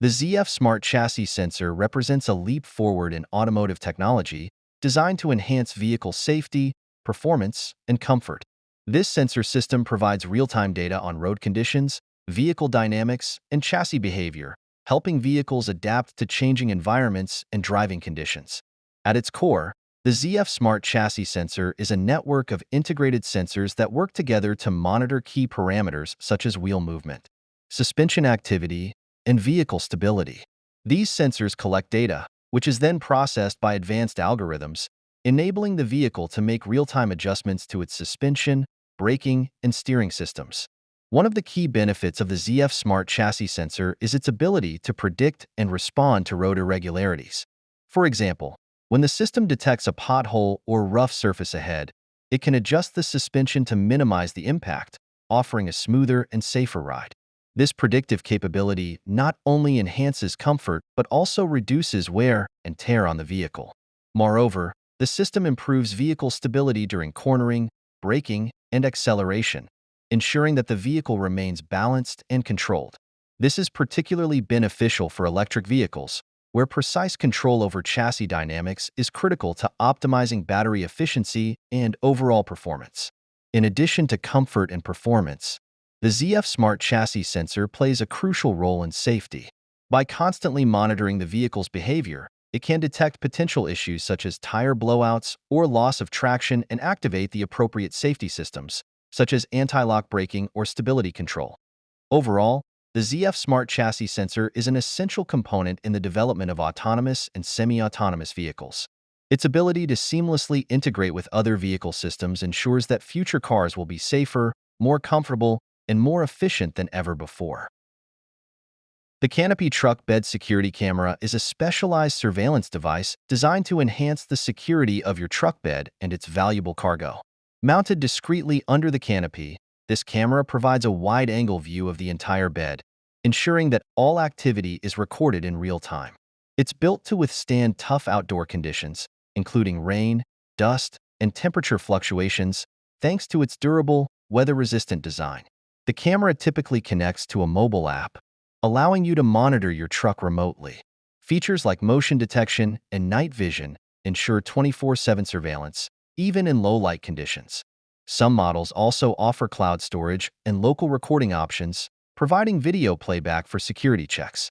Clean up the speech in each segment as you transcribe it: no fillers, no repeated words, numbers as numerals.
The ZF Smart Chassis sensor represents a leap forward in automotive technology designed to enhance vehicle safety, performance, and comfort. This sensor system provides real-time data on road conditions, vehicle dynamics, and chassis behavior, helping vehicles adapt to changing environments and driving conditions. At its core, the ZF Smart Chassis sensor is a network of integrated sensors that work together to monitor key parameters such as wheel movement, suspension activity, and vehicle stability. These sensors collect data, which is then processed by advanced algorithms, enabling the vehicle to make real-time adjustments to its suspension, braking, and steering systems. One of the key benefits of the ZF Smart Chassis sensor is its ability to predict and respond to road irregularities. For example, when the system detects a pothole or rough surface ahead, it can adjust the suspension to minimize the impact, offering a smoother and safer ride. This predictive capability not only enhances comfort but also reduces wear and tear on the vehicle. Moreover, the system improves vehicle stability during cornering, braking, and acceleration, ensuring that the vehicle remains balanced and controlled. This is particularly beneficial for electric vehicles, where precise control over chassis dynamics is critical to optimizing battery efficiency and overall performance. In addition to comfort and performance, the ZF Smart Chassis sensor plays a crucial role in safety. By constantly monitoring the vehicle's behavior, it can detect potential issues such as tire blowouts or loss of traction and activate the appropriate safety systems, such as anti-lock braking or stability control. Overall, the ZF Smart Chassis sensor is an essential component in the development of autonomous and semi-autonomous vehicles. Its ability to seamlessly integrate with other vehicle systems ensures that future cars will be safer, more comfortable, and more efficient than ever before. The Canopy truck bed security camera is a specialized surveillance device designed to enhance the security of your truck bed and its valuable cargo. Mounted discreetly under the canopy, this camera provides a wide-angle view of the entire bed, ensuring that all activity is recorded in real time. It's built to withstand tough outdoor conditions, including rain, dust, and temperature fluctuations, thanks to its durable, weather-resistant design. The camera typically connects to a mobile app, allowing you to monitor your truck remotely. Features like motion detection and night vision ensure 24/7 surveillance, even in low-light conditions. Some models also offer cloud storage and local recording options, providing video playback for security checks.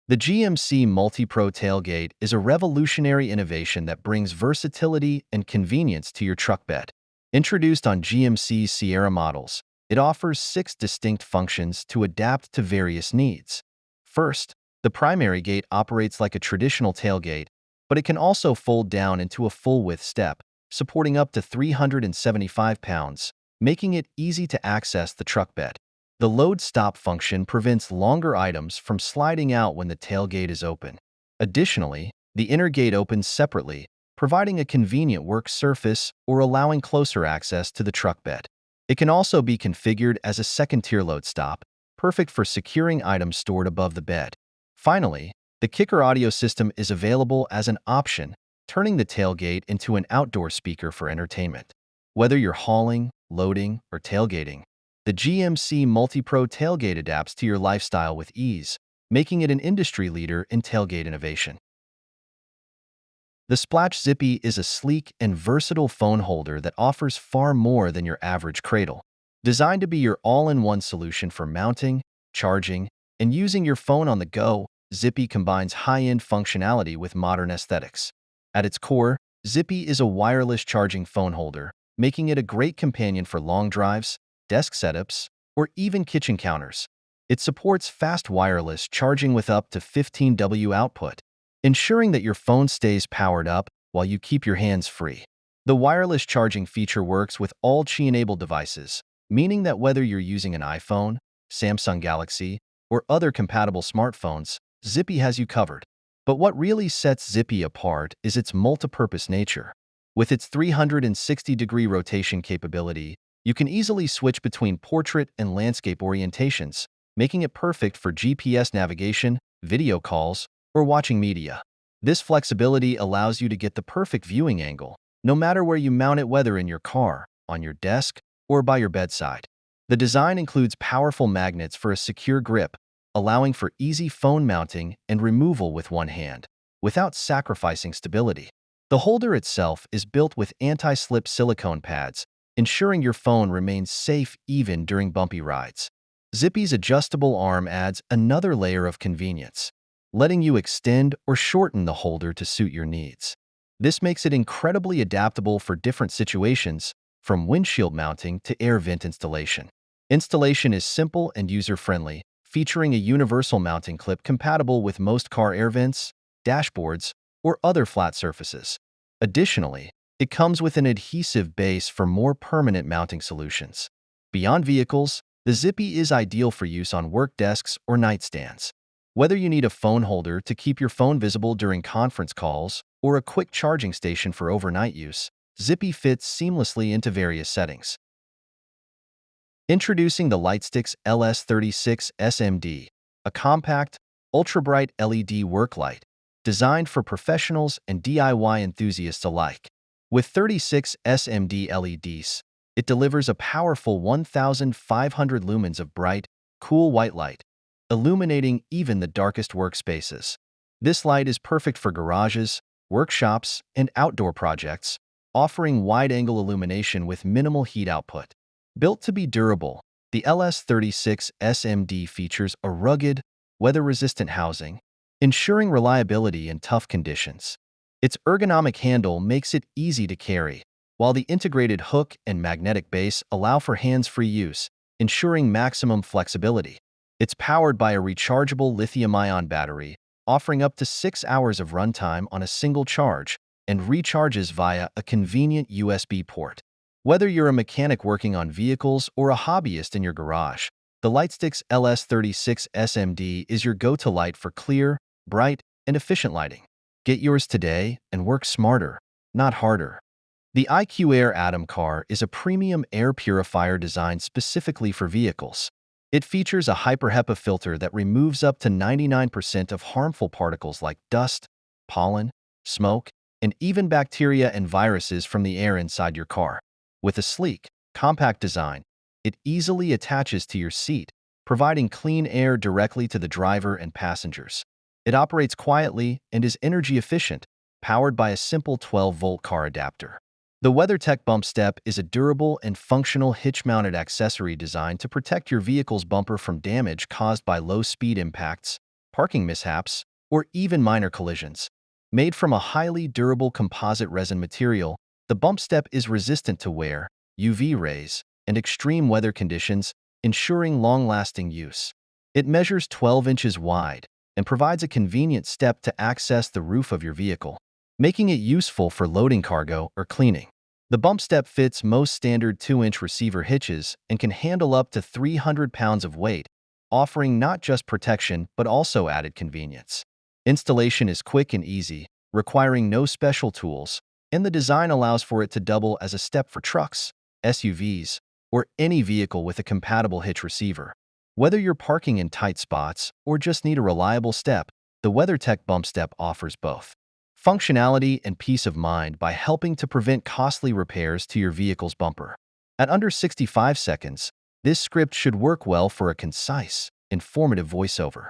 The GMC Multipro Tailgate is a revolutionary innovation that brings versatility and convenience to your truck bed. Introduced on GMC's Sierra models, it offers 6 distinct functions to adapt to various needs. First, the primary gate operates like a traditional tailgate, but it can also fold down into a full-width step, supporting up to 375 pounds, making it easy to access the truck bed. The load stop function prevents longer items from sliding out when the tailgate is open. Additionally, the inner gate opens separately, providing a convenient work surface or allowing closer access to the truck bed. It can also be configured as a second-tier load stop, perfect for securing items stored above the bed. Finally, the kicker audio system is available as an option, turning the tailgate into an outdoor speaker for entertainment. Whether you're hauling, loading, or tailgating, the GMC Multipro Tailgate adapts to your lifestyle with ease, making it an industry leader in tailgate innovation. The SPLACH Zippy is a sleek and versatile phone holder that offers far more than your average cradle. Designed to be your all-in-one solution for mounting, charging, and using your phone on the go, Zippy combines high-end functionality with modern aesthetics. At its core, Zippy is a wireless charging phone holder, making it a great companion for long drives, desk setups, or even kitchen counters. It supports fast wireless charging with up to 15W output, ensuring that your phone stays powered up while you keep your hands free. The wireless charging feature works with all Qi-enabled devices, meaning that whether you're using an iPhone, Samsung Galaxy, or other compatible smartphones, Zippy has you covered. But what really sets Zippy apart is its multipurpose nature. With its 360-degree rotation capability, you can easily switch between portrait and landscape orientations, making it perfect for GPS navigation, video calls, or watching media. This flexibility allows you to get the perfect viewing angle, no matter where you mount it, whether in your car, on your desk, or by your bedside. The design includes powerful magnets for a secure grip, allowing for easy phone mounting and removal with one hand, without sacrificing stability. The holder itself is built with anti-slip silicone pads, ensuring your phone remains safe even during bumpy rides. Zippy's adjustable arm adds another layer of convenience, letting you extend or shorten the holder to suit your needs. This makes it incredibly adaptable for different situations, from windshield mounting to air vent installation. Installation is simple and user-friendly, featuring a universal mounting clip compatible with most car air vents, dashboards, or other flat surfaces. Additionally, it comes with an adhesive base for more permanent mounting solutions. Beyond vehicles, the Zippy is ideal for use on work desks or nightstands. Whether you need a phone holder to keep your phone visible during conference calls or a quick charging station for overnight use, Zippy fits seamlessly into various settings. Introducing the Lightstick's LS36 SMD, a compact, ultra-bright LED work light designed for professionals and DIY enthusiasts alike. With 36 SMD LEDs, it delivers a powerful 1,500 lumens of bright, cool white light, illuminating even the darkest workspaces. This light is perfect for garages, workshops, and outdoor projects, offering wide-angle illumination with minimal heat output. Built to be durable, the LS36 SMD features a rugged, weather-resistant housing, ensuring reliability in tough conditions. Its ergonomic handle makes it easy to carry, while the integrated hook and magnetic base allow for hands-free use, ensuring maximum flexibility. It's powered by a rechargeable lithium-ion battery, offering up to 6 hours of runtime on a single charge, and recharges via a convenient USB port. Whether you're a mechanic working on vehicles or a hobbyist in your garage, the Lightstick's LS36 SMD is your go-to light for clear, bright, and efficient lighting. Get yours today and work smarter, not harder. The IQAir Stem Car is a premium air purifier designed specifically for vehicles. It features a hyper-HEPA filter that removes up to 99% of harmful particles like dust, pollen, smoke, and even bacteria and viruses from the air inside your car. With a sleek, compact design, it easily attaches to your seat, providing clean air directly to the driver and passengers. It operates quietly and is energy efficient, powered by a simple 12-volt car adapter. The WeatherTech BumpStep is a durable and functional hitch-mounted accessory designed to protect your vehicle's bumper from damage caused by low-speed impacts, parking mishaps, or even minor collisions. Made from a highly durable composite resin material, the BumpStep is resistant to wear, UV rays, and extreme weather conditions, ensuring long-lasting use. It measures 12 inches wide and provides a convenient step to access the roof of your vehicle, making it useful for loading cargo or cleaning. The BumpStep fits most standard 2-inch receiver hitches and can handle up to 300 pounds of weight, offering not just protection but also added convenience. Installation is quick and easy, requiring no special tools, and the design allows for it to double as a step for trucks, SUVs, or any vehicle with a compatible hitch receiver. Whether you're parking in tight spots or just need a reliable step, the WeatherTech BumpStep offers both functionality and peace of mind by helping to prevent costly repairs to your vehicle's bumper. At under 65 seconds, this script should work well for a concise, informative voiceover.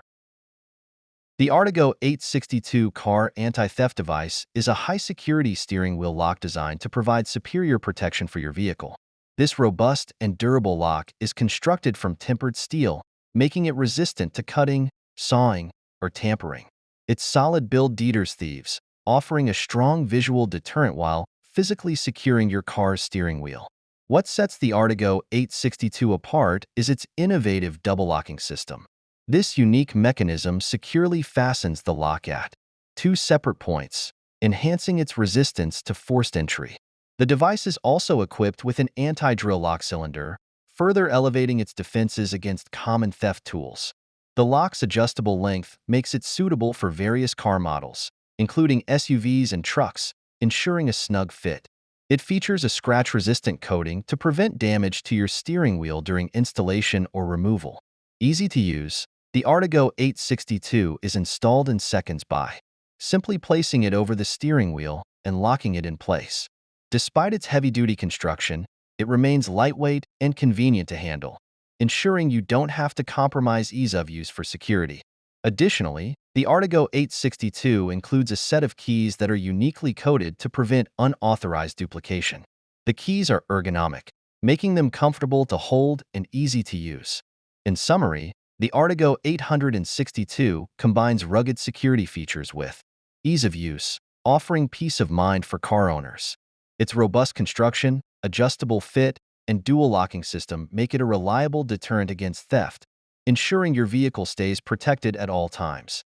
The Artago 862 car anti-theft device is a high-security steering wheel lock designed to provide superior protection for your vehicle. This robust and durable lock is constructed from tempered steel, making it resistant to cutting, sawing, or tampering. Its solid build deters thieves, offering a strong visual deterrent while physically securing your car's steering wheel. What sets the Artago 862 apart is its innovative double-locking system. This unique mechanism securely fastens the lock at 2 separate points, enhancing its resistance to forced entry. The device is also equipped with an anti-drill lock cylinder, further elevating its defenses against common theft tools. The lock's adjustable length makes it suitable for various car models, including SUVs and trucks, ensuring a snug fit. It features a scratch-resistant coating to prevent damage to your steering wheel during installation or removal. Easy to use, the Artago 862 is installed in seconds by simply placing it over the steering wheel and locking it in place. Despite its heavy-duty construction, it remains lightweight and convenient to handle. ensuring you don't have to compromise ease of use for security. Additionally, the Artago 862 includes a set of keys that are uniquely coded to prevent unauthorized duplication. The keys are ergonomic, making them comfortable to hold and easy to use. In summary, the Artago 862 combines rugged security features with ease of use, offering peace of mind for car owners. Its robust construction, adjustable fit, and dual locking system make it a reliable deterrent against theft, ensuring your vehicle stays protected at all times.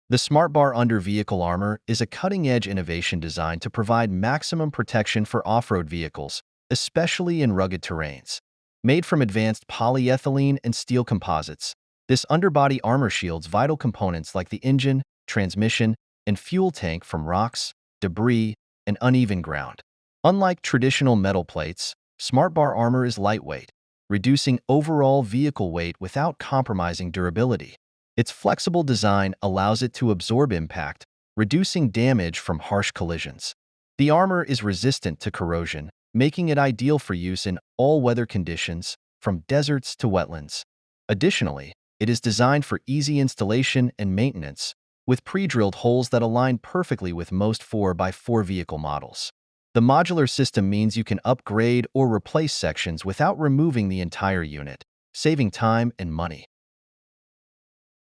The SmartBar Under Vehicle Armor is a cutting-edge innovation designed to provide maximum protection for off-road vehicles, especially in rugged terrains. Made from advanced polyethylene and steel composites, this underbody armor shields vital components like the engine, transmission, and fuel tank from rocks, debris, and uneven ground. Unlike traditional metal plates, SmartBar armor is lightweight, reducing overall vehicle weight without compromising durability. Its flexible design allows it to absorb impact, reducing damage from harsh collisions. The armor is resistant to corrosion, making it ideal for use in all weather conditions, from deserts to wetlands. Additionally, it is designed for easy installation and maintenance, with pre-drilled holes that align perfectly with most 4x4 vehicle models. The modular system means you can upgrade or replace sections without removing the entire unit, saving time and money.